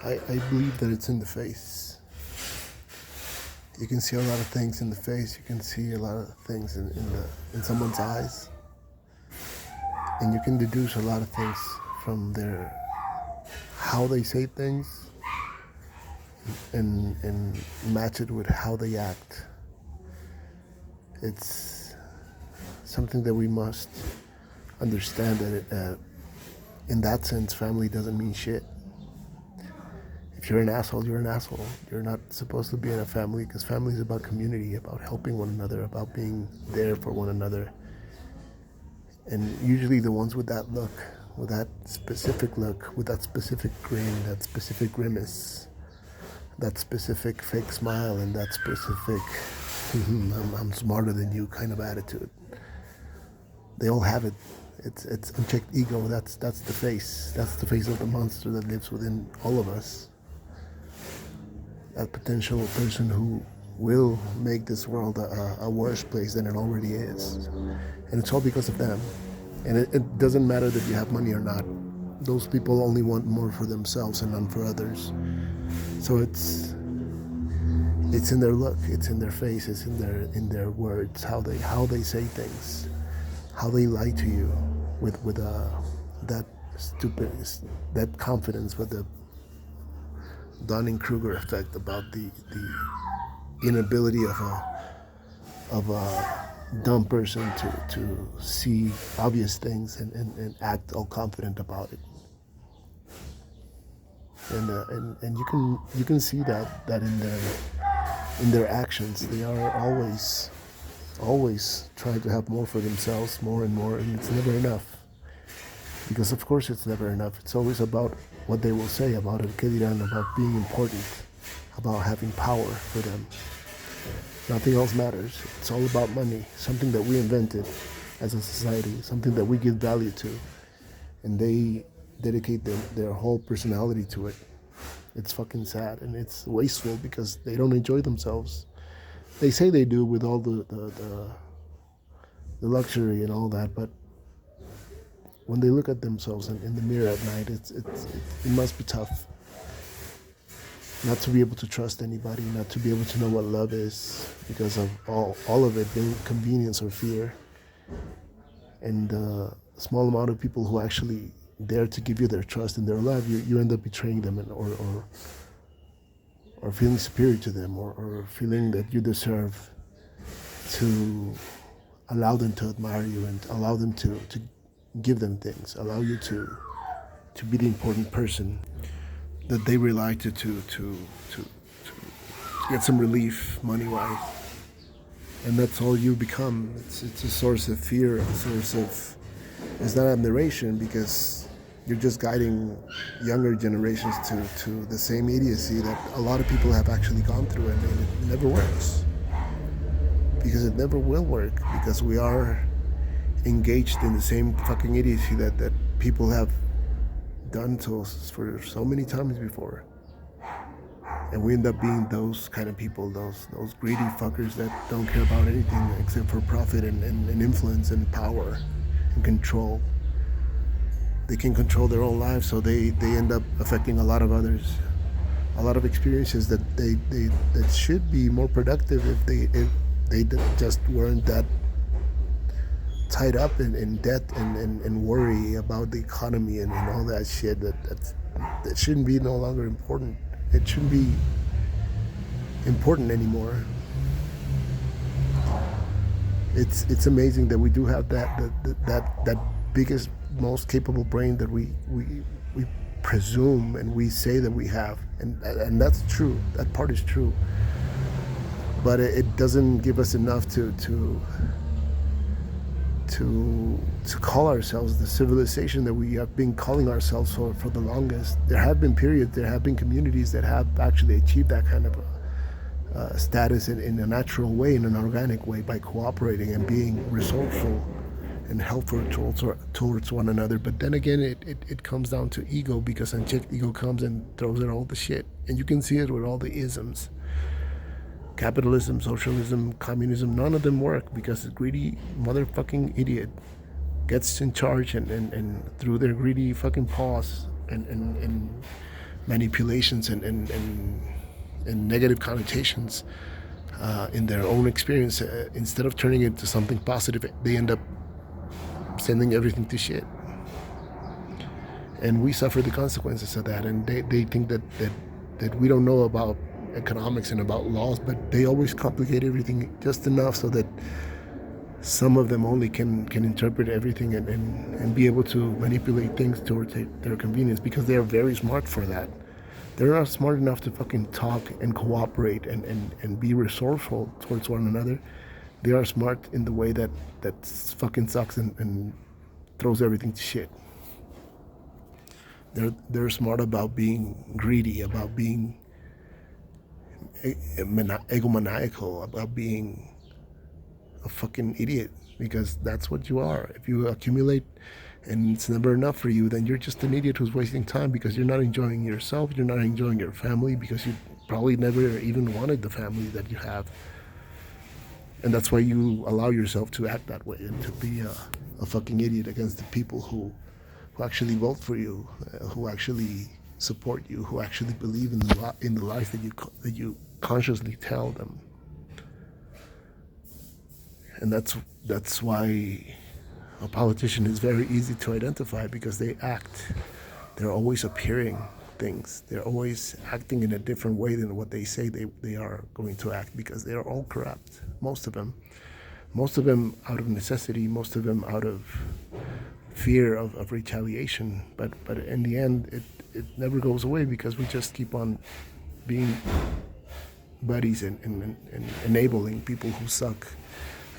I believe that it's in the face. You can see a lot of things in the face. You can see a lot of things in someone's eyes, and you can deduce a lot of things from their how they say things and match it with how they act. It's something that we must understand that in that sense, family doesn't mean shit. If you're an asshole, you're an asshole. You're not supposed to be in a family because family is about community, about helping one another, about being there for one another. And usually the ones with that look, with that specific look, with that specific grin, that specific grimace, that specific fake smile, and that specific I'm smarter than you kind of attitude. They all have it. It's unchecked ego. That's the face. That's the face of the monster that lives within all of us. That potential person who will make this world a worse place than it already is. And it's all because of them. And it doesn't matter that you have money or not. Those people only want more for themselves and none for others. So it's in their look, it's in their face, it's in their words, how they say things, how they lie to you with that stupid that confidence, with the Dunning-Kruger effect about the inability of a dumb person to see obvious things and act all confident about it. And you can see that in their actions. They are always trying to have more for themselves, more and more, and it's never enough. Because of course it's never enough. It's always about what they will say, about el que dirán, about being important, about having power for them. Nothing else matters. It's all about money, something that we invented as a society, something that we give value to, and they dedicate their whole personality to it. It's fucking sad and it's wasteful because they don't enjoy themselves. They say they do with all the luxury and all that, but when they look at themselves in the mirror at night, it must be tough not to be able to trust anybody, not to be able to know what love is because of all of it being convenience or fear. And the small amount of people who actually dare to give you their trust and their love, you end up betraying them or feeling superior to them or feeling that you deserve to allow them to admire you and allow them to give them things, allow you to be the important person that they rely to get some relief money-wise. And that's all you become. It's a source of fear, a source of, it's not admiration because you're just guiding younger generations to the same idiocy that a lot of people have actually gone through, and it never works. Because it never will work, because we are engaged in the same fucking idiocy that people have done to us for so many times before. And we end up being those kind of people, those greedy fuckers that don't care about anything except for profit and influence and power and control. They can control their own lives, so they end up affecting a lot of others. A lot of experiences that that should be more productive if they just weren't that tied up in debt and worry about the economy and all that shit that shouldn't be no longer important. It shouldn't be important anymore. It's amazing that we do have that biggest, most capable brain that we presume and we say that we have, and that's true. That part is true, but it doesn't give us enough to call ourselves the civilization that we have been calling ourselves for the longest. There have been periods, there have been communities that have actually achieved that kind of status in a natural way, in an organic way, by cooperating and being resourceful and helpful towards one another. But then again, it comes down to ego, because unchecked ego comes and throws in all the shit. And you can see it with all the isms. Capitalism, socialism, communism, none of them work because the greedy motherfucking idiot gets in charge and through their greedy fucking paws and manipulations and negative connotations in their own experience. Instead of turning it into something positive, they end up sending everything to shit. And we suffer the consequences of that. And they think that we don't know about economics and about laws, but they always complicate everything just enough so that some of them only can interpret everything and be able to manipulate things towards their convenience, because they are very smart for that. They're not smart enough to fucking talk and cooperate and be resourceful towards one another. They are smart in the way that fucking sucks and throws everything to shit. They're smart about being greedy, about being egomaniacal, about being a fucking idiot, because that's what you are. If you accumulate and it's never enough for you, then you're just an idiot who's wasting time, because you're not enjoying yourself, you're not enjoying your family, because you probably never even wanted the family that you have. And that's why you allow yourself to act that way and to be a fucking idiot against the people who actually vote for you, who actually support you, who actually believe in the lies that you consciously tell them. And that's why a politician is very easy to identify, because they act. They're always appearing things. They're always acting in a different way than what they say they are going to act, because they are all corrupt. Most of them. Most of them out of necessity, most of them out of fear of retaliation. But in the end, it never goes away, because we just keep on being buddies and enabling people who suck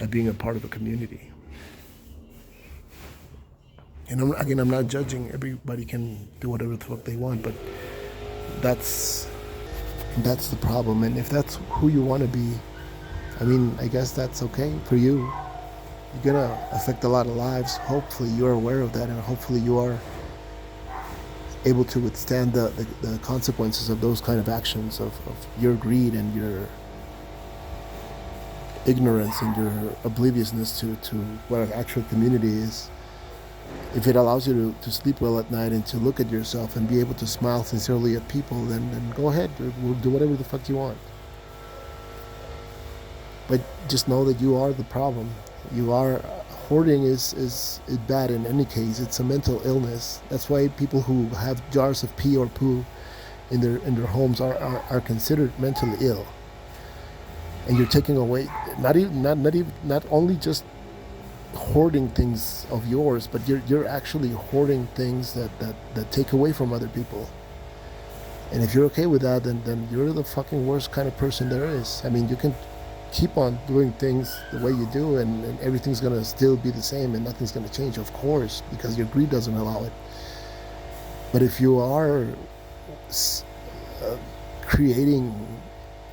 at being a part of a community. And I'm not judging. Everybody can do whatever the fuck they want, but that's the problem. And if that's who you want to be, I mean, I guess that's okay for you. You're gonna affect a lot of lives. Hopefully you're aware of that, and hopefully you are able to withstand the consequences of those kind of actions, of your greed and your ignorance and your obliviousness to what an actual community is. If it allows you to sleep well at night and to look at yourself and be able to smile sincerely at people, then go ahead, we'll do whatever the fuck you want. But just know that you are the problem. You are hoarding is bad in any case. It's a mental illness. That's why people who have jars of pee or poo in their homes are considered mentally ill. And you're taking away not only just hoarding things of yours, but you're actually hoarding things that take away from other people. And if you're okay with that, then you're the fucking worst kind of person there is. I mean, you can keep on doing things the way you do, and everything's gonna still be the same, and nothing's gonna change, of course, because your greed doesn't allow it. But if you are creating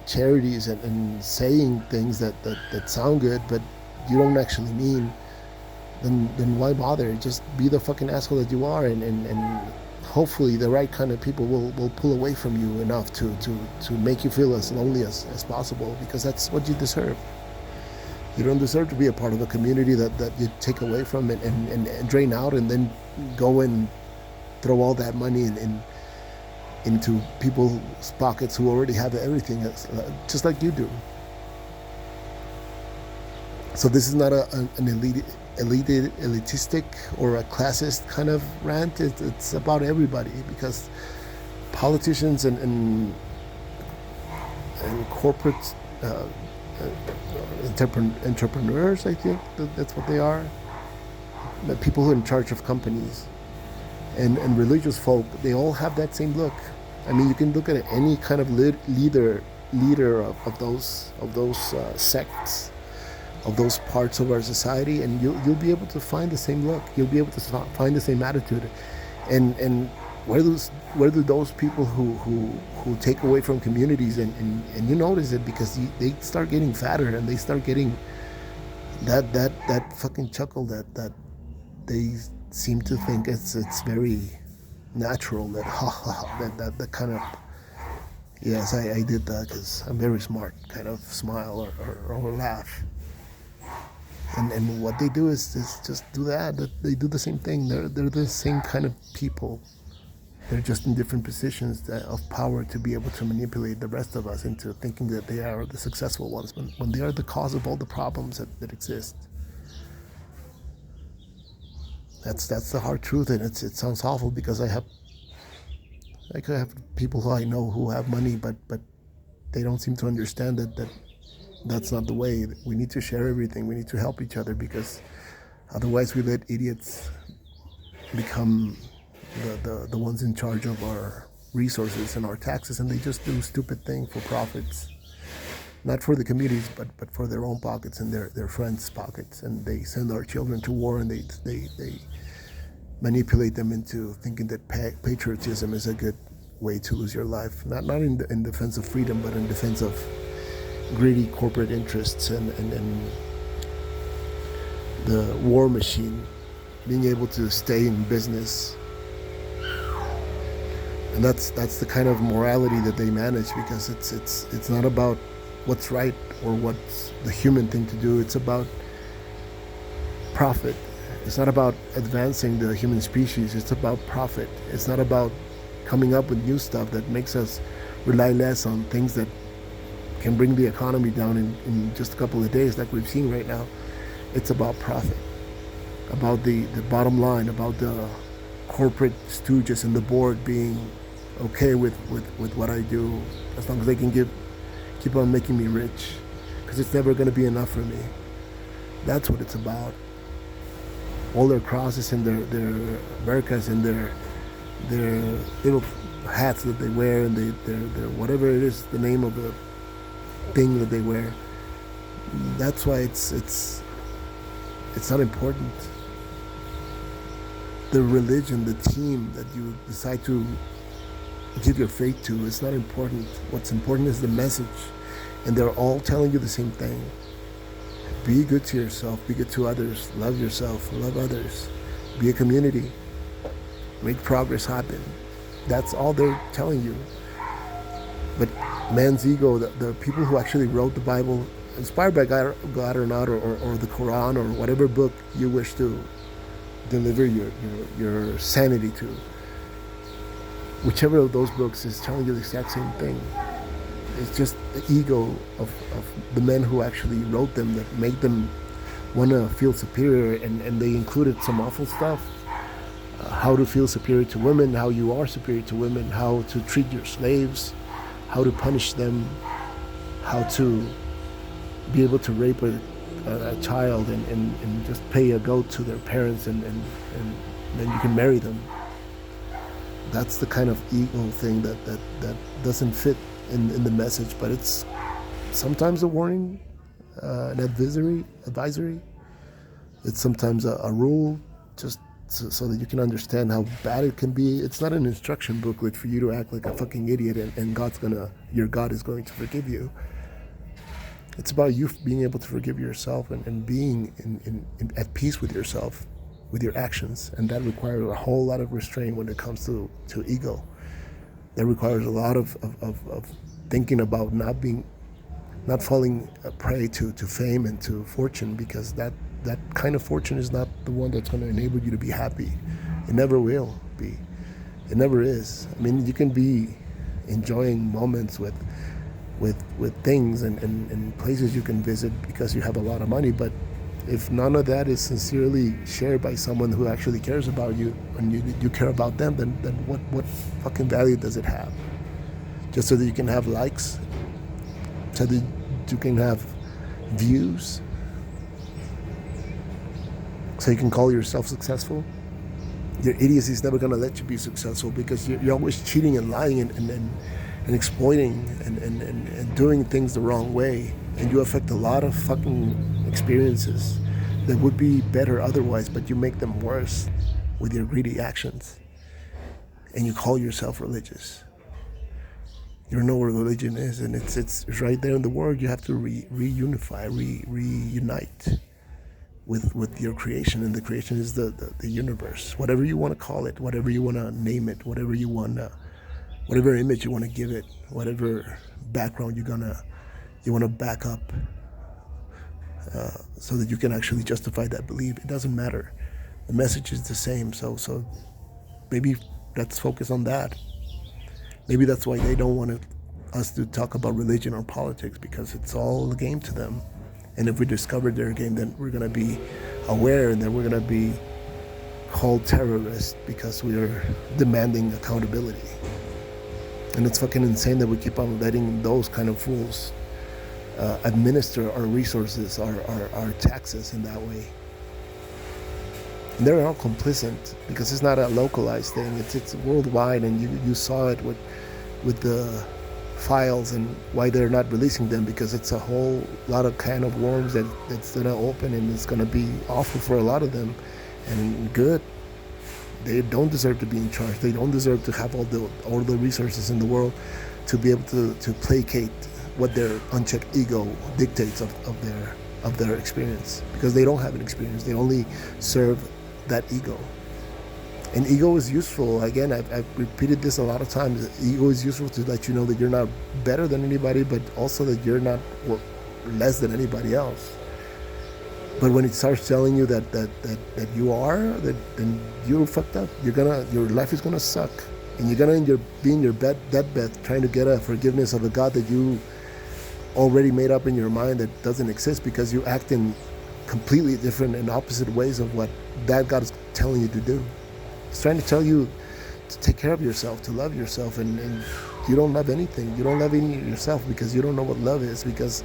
charities and saying things that sound good, but you don't actually mean, then why bother? Just be the fucking asshole that you are, and hopefully the right kind of people will pull away from you enough to make you feel as lonely as possible, because that's what you deserve. You don't deserve to be a part of a community that you take away from and drain out, and then go and throw all that money into people's pockets who already have everything, just like you do. So this is not an elitistic or a classist kind of rant. It's about everybody, because politicians and corporate entrepreneurs, I think that's what they are. The people who are in charge of companies and religious folk, they all have that same look. I mean, you can look at any kind of leader of those sects, of those parts of our society, and you'll be able to find the same look. You'll be able to find the same attitude. And where do those people who take away from communities, and you notice it, because they start getting fatter, and they start getting that fucking chuckle that they seem to think it's very natural, that that kind of, yes, I did that because I'm very smart kind of smile or laugh. And what they do is just do that. They do the same thing. They're the same kind of people. They're just in different positions of power to be able to manipulate the rest of us into thinking that they are the successful ones when they are the cause of all the problems that exist. That's the hard truth, and it sounds awful because I could have people who I know who have money, but they don't seem to understand that that's not the way. We need to share everything. We need to help each other because otherwise we let idiots become the ones in charge of our resources and our taxes, and they just do stupid things for profits, not for the communities, but for their own pockets and their friends' pockets. And they send our children to war, and they manipulate them into thinking that patriotism is a good way to lose your life, not in defense of freedom, but in defense of greedy corporate interests and the war machine being able to stay in business. And that's the kind of morality that they manage, because it's not about what's right or what's the human thing to do. It's about profit. It's not about advancing the human species. It's about profit. It's not about coming up with new stuff that makes us rely less on things that can bring the economy down in just a couple of days, like we've seen right now. It's about profit, about the bottom line, about the corporate stooges and the board being okay with what I do, as long as they can keep on making me rich, because it's never going to be enough for me. That's what it's about. All their crosses and their Americas and their little hats that they wear, and their whatever it is, the name of the thing that they wear. That's why it's not important. The religion, the team that you decide to give your faith to is not important. What's important is the message, and they're all telling you the same thing. Be good to yourself, be good to others, love yourself, love others, be a community, make progress happen. That's all they're telling you. But man's ego, the people who actually wrote the Bible, inspired by God or not, or the Quran, or whatever book you wish to deliver your sanity to, whichever of those books is telling you the exact same thing. It's just the ego of the men who actually wrote them that make them want to feel superior, and they included some awful stuff. How to feel superior to women, how you are superior to women, how to treat your slaves, how to punish them, how to be able to rape a child and just pay a goat to their parents, and then you can marry them. That's the kind of ego thing that doesn't fit in the message, but it's sometimes a warning, an advisory. It's sometimes a rule, just so that you can understand how bad it can be. It's not an instruction booklet for you to act like a fucking idiot, and your God is going to forgive you. It's about you being able to forgive yourself and being at peace with yourself, with your actions, and that requires a whole lot of restraint when it comes to ego. That requires a lot of thinking about not falling prey to fame and to fortune, because that kind of fortune is not the one that's going to enable you to be happy. It never will be. It never is. I mean, you can be enjoying moments with things and places you can visit because you have a lot of money, but if none of that is sincerely shared by someone who actually cares about you, and you care about them, then what fucking value does it have? Just so that you can have likes, so that you can have views, so you can call yourself successful? Your idiocy is never going to let you be successful, because you're always cheating and lying and exploiting and doing things the wrong way, and you affect a lot of fucking experiences that would be better otherwise, but you make them worse with your greedy actions, and you call yourself religious. You don't know what religion is, and it's right there in the word. You have to reunify, reunite with your creation, and the creation is the universe, whatever you want to call it, whatever you want to name it, whatever image you want to give it, whatever background you want to back up, so that you can actually justify that belief. It doesn't matter. The message is the same. So maybe let's focus on that. Maybe that's why they don't want us to talk about religion or politics, because it's all a game to them. And if we discover their game, then we're going to be aware, and then we're going to be called terrorists because we are demanding accountability. And it's fucking insane that we keep on letting those kind of fools administer our resources, our taxes in that way. And they're all complicit, because it's not a localized thing. It's worldwide, and you saw it with the files and why they're not releasing them, because it's a whole lot of can of worms that's gonna open, and it's gonna be awful for a lot of them. And good, they don't deserve to be in charge. They don't deserve to have all the resources in the world to be able to placate what their unchecked ego dictates of their experience, because they don't have an experience. They only serve that ego. And ego is useful. Again, I've repeated this a lot of times. Ego is useful to let you know that you're not better than anybody, but also that you're not less than anybody else. But when it starts telling you that you are, then you're fucked up. Your life is gonna suck, and you're gonna be in your deathbed trying to get a forgiveness of a God that you already made up in your mind that doesn't exist, because you act in completely different and opposite ways of what that God is telling you to do. It's trying to tell you to take care of yourself, to love yourself, and you don't love anything. You don't love yourself because you don't know what love is, because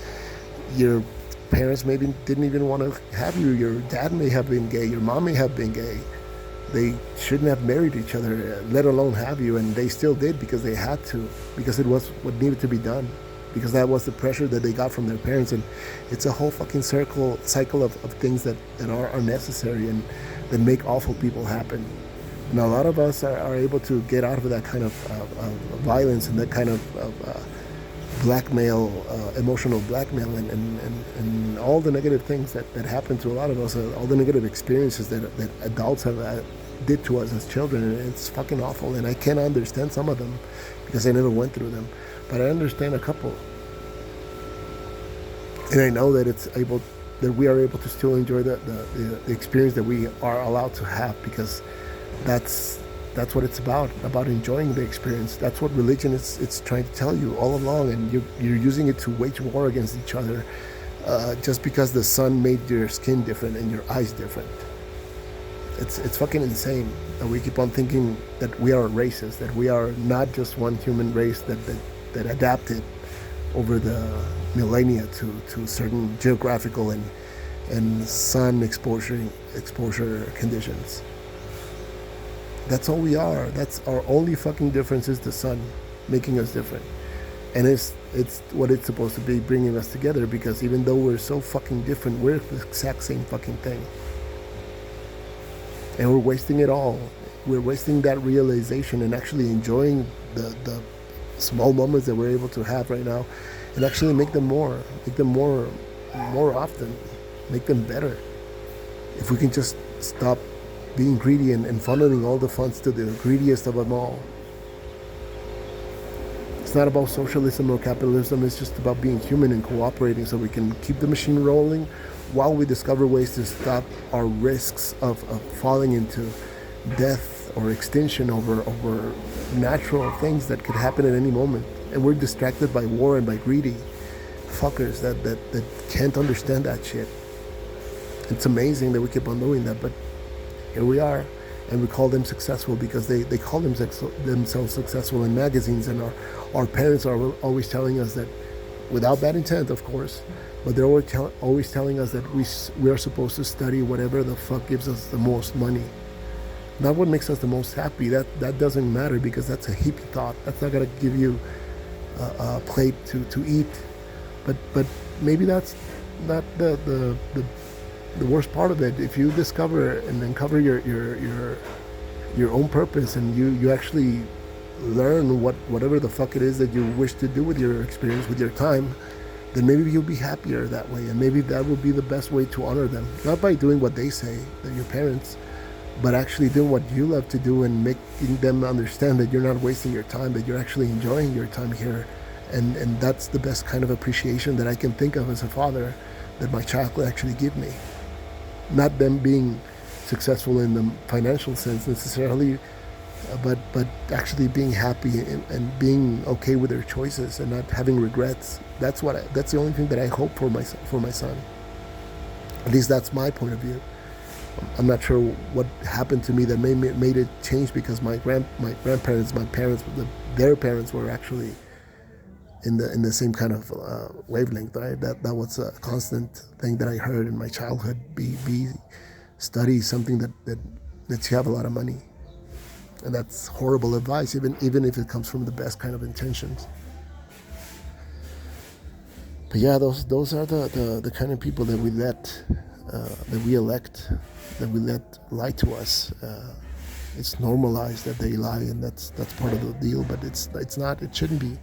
your parents maybe didn't even want to have you. Your dad may have been gay. Your mom may have been gay. They shouldn't have married each other, let alone have you, and they still did because they had to, because it was what needed to be done, because that was the pressure that they got from their parents. And it's a whole fucking cycle of things that are unnecessary and that make awful people happen. And a lot of us are able to get out of that kind of violence and that kind of blackmail, emotional blackmail, and all the negative things that happen to a lot of us, all the negative experiences that adults have did to us as children. And it's fucking awful. And I can't understand some of them because I never went through them, but I understand a couple. And I know that we are able to still enjoy the experience that we are allowed to have, because that's what it's about enjoying the experience. That's what religion is. It's trying to tell you all along, and you're using it to wage war against each other, just because the sun made your skin different and your eyes different. It's fucking insane that we keep on thinking that we are races, that we are not just one human race that adapted over the millennia to certain geographical and sun exposure conditions. That's all we are. That's our only fucking difference, is the sun making us different. And it's what it's supposed to be, bringing us together, because even though we're so fucking different, we're the exact same fucking thing. And we're wasting it all. We're wasting that realization and actually enjoying the small moments that we're able to have right now, and actually make them more often, make them better. If we can just stop being greedy and funneling all the funds to the greediest of them all. It's not about socialism or capitalism. It's just about being human and cooperating, so we can keep the machine rolling while we discover ways to stop our risks of falling into death or extinction over natural things that could happen at any moment. And we're distracted by war and by greedy fuckers that can't understand that shit. It's amazing that we keep on doing that, but here we are, and we call them successful because they call themselves successful in magazines, and our parents are always telling us that, without bad intent, of course, but they're always telling us that we are supposed to study whatever the fuck gives us the most money, not what makes us the most happy. That doesn't matter, because that's a hippie thought. That's not gonna give you a plate to eat. But maybe that's not the worst part of it. If you discover and uncover your own purpose, and you actually learn whatever the fuck it is that you wish to do with your experience, with your time, then maybe you'll be happier that way. And maybe that will be the best way to honor them, not by doing what they say, that your parents, but actually doing what you love to do, and making them understand that you're not wasting your time, that you're actually enjoying your time here. And that's the best kind of appreciation that I can think of as a father, that my child could actually give me. Not them being successful in the financial sense necessarily, but actually being happy and being okay with their choices and not having regrets. That's the only thing that I hope for my son. At least that's my point of view. I'm not sure what happened to me that made it change, because my grandparents, my parents, their parents were actually in the same kind of wavelength. Right? That was a constant thing that I heard in my childhood. Study something that lets you have a lot of money, and that's horrible advice, even if it comes from the best kind of intentions. But yeah, those are the kind of people that we elect, that we let lie to us. It's normalized that they lie, and that's part of the deal. But it's not. It shouldn't be.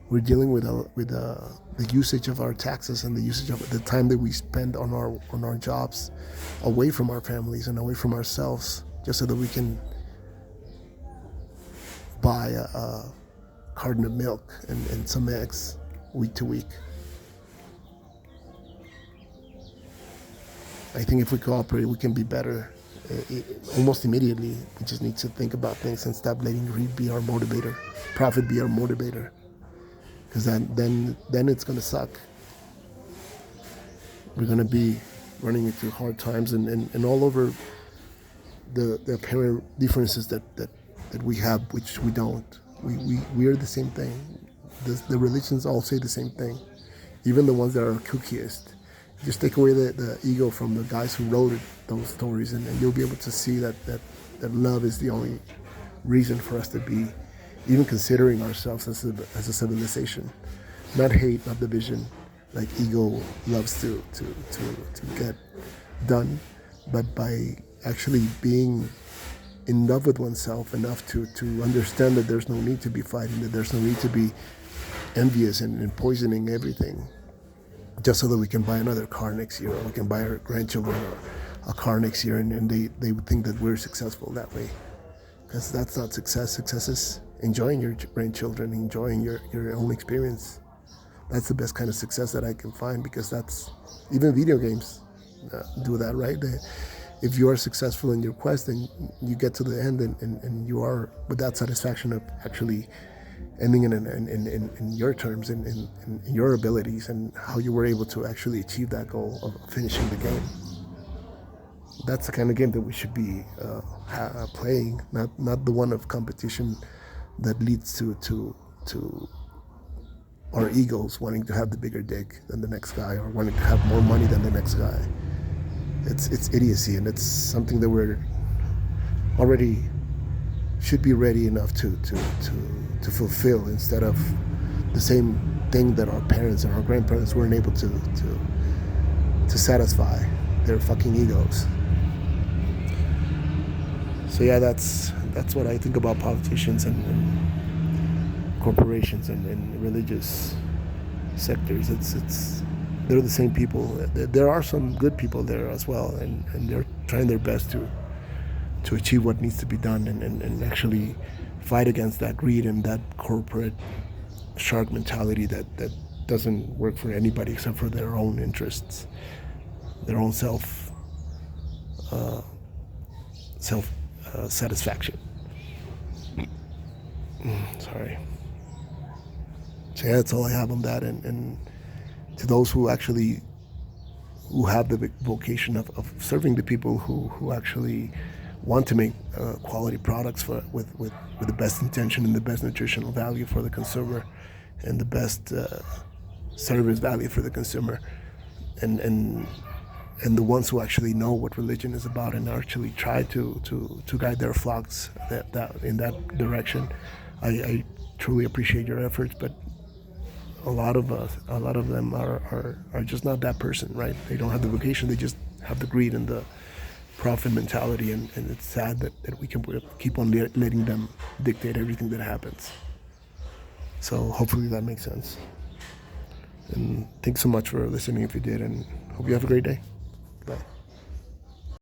We're dealing with the usage of our taxes and the usage of the time that we spend on our jobs, away from our families and away from ourselves, just so that we can buy a carton of milk and some eggs week to week. I think if we cooperate, we can be better almost immediately. We just need to think about things and stop letting greed be our motivator, profit be our motivator, because then it's going to suck. We're going to be running into hard times and all over the apparent differences that we have, which we don't. We are the same thing. The religions all say the same thing, even the ones that are kookiest. Just take away the ego from the guys who wrote those stories, and you'll be able to see that love is the only reason for us to be even considering ourselves as a civilization. Not hate, not division, like ego loves to get done, but by actually being in love with oneself enough to understand that there's no need to be fighting, that there's no need to be envious and poisoning everything, just so that we can buy another car next year, or we can buy our grandchildren a car next year, and they would think that we're successful that way. Because that's not success. Success is enjoying your grandchildren, enjoying your own experience. That's the best kind of success that I can find, because that's, even video games do that, right? If you are successful in your quest, then you get to the end, and you are with that satisfaction of actually ending in your terms, in your abilities, and how you were able to actually achieve that goal of finishing the game. That's the kind of game that we should be playing, not the one of competition that leads to our egos wanting to have the bigger dick than the next guy, or wanting to have more money than the next guy. It's idiocy, and it's something that we're already should be ready enough to fulfill, instead of the same thing that our parents and our grandparents weren't able to satisfy their fucking egos. So yeah, that's what I think about politicians and corporations and religious sectors. They're the same people. There are some good people there as well, and they're trying their best to achieve what needs to be done, and actually fight against that greed and that corporate shark mentality that doesn't work for anybody except for their own interests, their own self satisfaction. Sorry. So yeah, that's all I have on that, and to those who have the vocation of serving the people who actually want to make quality products with the best intention and the best nutritional value for the consumer, and the best service value for the consumer, and the ones who actually know what religion is about and actually try to guide their flocks in that direction. I truly appreciate your efforts, but a lot of them are just not that person, right? They don't have the vocation. They just have the greed and the profit mentality, and it's sad that we can keep on letting them dictate everything that happens. So hopefully that makes sense. And thanks so much for listening if you did, and hope you have a great day.